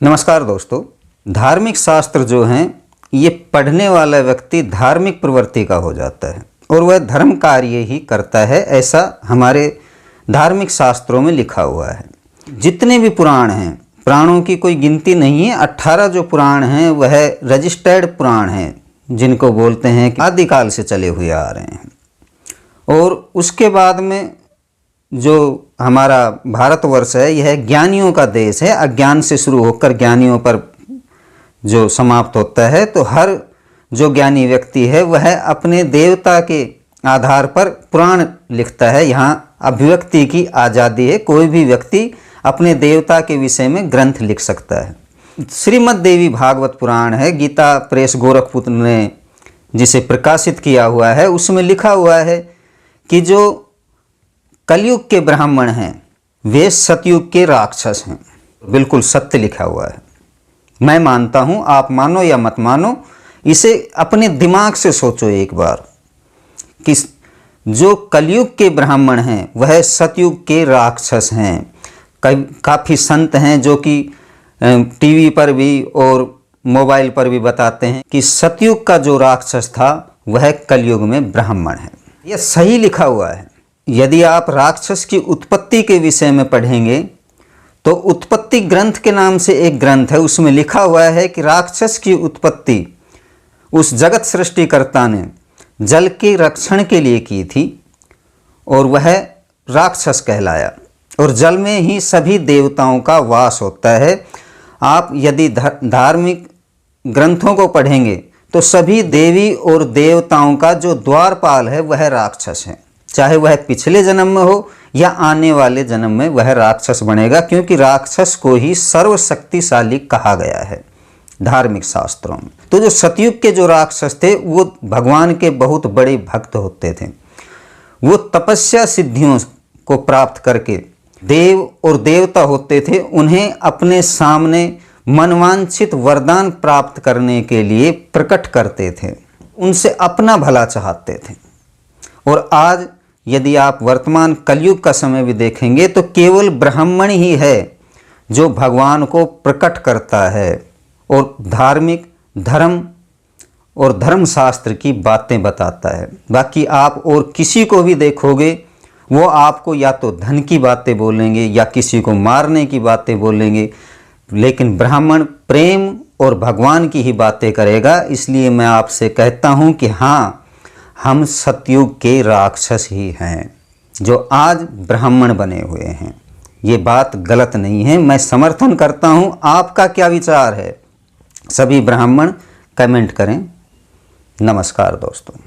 नमस्कार दोस्तों। धार्मिक शास्त्र जो हैं ये पढ़ने वाला व्यक्ति धार्मिक प्रवृत्ति का हो जाता है और वह धर्म कार्य ही करता है, ऐसा हमारे धार्मिक शास्त्रों में लिखा हुआ है। जितने भी पुराण हैं, पुराणों की कोई गिनती नहीं है। 18 जो पुराण हैं वह रजिस्टर्ड पुराण हैं, जिनको बोलते हैं कि आदिकाल से चले हुए आ रहे हैं। और उसके बाद में जो हमारा भारतवर्ष है यह ज्ञानियों का देश है। अज्ञान से शुरू होकर ज्ञानियों पर जो समाप्त होता है, तो हर जो ज्ञानी व्यक्ति है वह अपने देवता के आधार पर पुराण लिखता है। यहाँ अभिव्यक्ति की आज़ादी है, कोई भी व्यक्ति अपने देवता के विषय में ग्रंथ लिख सकता है। श्रीमद् देवी भागवत पुराण है, गीता प्रेस गोरखपुर ने जिसे प्रकाशित किया हुआ है, उसमें लिखा हुआ है कि जो कलयुग के ब्राह्मण हैं वे सतयुग के राक्षस हैं। बिल्कुल सत्य लिखा हुआ है। मैं मानता हूँ, आप मानो या मत मानो, इसे अपने दिमाग से सोचो एक बार कि जो कलयुग के ब्राह्मण हैं वह सतयुग के राक्षस हैं। काफ़ी संत हैं जो कि टीवी पर भी और मोबाइल पर भी बताते हैं कि सतयुग का जो राक्षस था वह कलयुग में ब्राह्मण है। यह सही लिखा हुआ है। यदि आप राक्षस की उत्पत्ति के विषय में पढ़ेंगे तो उत्पत्ति ग्रंथ के नाम से एक ग्रंथ है, उसमें लिखा हुआ है कि राक्षस की उत्पत्ति उस जगत सृष्टिकर्ता ने जल के रक्षण के लिए की थी और वह राक्षस कहलाया। और जल में ही सभी देवताओं का वास होता है। आप यदि धार्मिक ग्रंथों को पढ़ेंगे तो सभी देवी और देवताओं का जो द्वारपाल है वह राक्षस है। चाहे वह पिछले जन्म में हो या आने वाले जन्म में वह राक्षस बनेगा, क्योंकि राक्षस को ही सर्वशक्तिशाली कहा गया है धार्मिक शास्त्रों में। तो जो सतयुग के जो राक्षस थे वो भगवान के बहुत बड़े भक्त होते थे। वो तपस्या सिद्धियों को प्राप्त करके देव और देवता होते थे। उन्हें अपने सामने मनवांछित वरदान प्राप्त करने के लिए प्रकट करते थे, उनसे अपना भला चाहते थे। और आज यदि आप वर्तमान कलयुग का समय भी देखेंगे तो केवल ब्राह्मण ही है जो भगवान को प्रकट करता है और धार्मिक धर्म और धर्मशास्त्र की बातें बताता है। बाकी आप और किसी को भी देखोगे वो आपको या तो धन की बातें बोलेंगे या किसी को मारने की बातें बोलेंगे, लेकिन ब्राह्मण प्रेम और भगवान की ही बातें करेगा। इसलिए मैं आपसे कहता हूँ कि हाँ, हम सतयुग के राक्षस ही हैं जो आज ब्राह्मण बने हुए हैं। ये बात गलत नहीं है, मैं समर्थन करता हूँ। आपका क्या विचार है? सभी ब्राह्मण कमेंट करें। नमस्कार दोस्तों।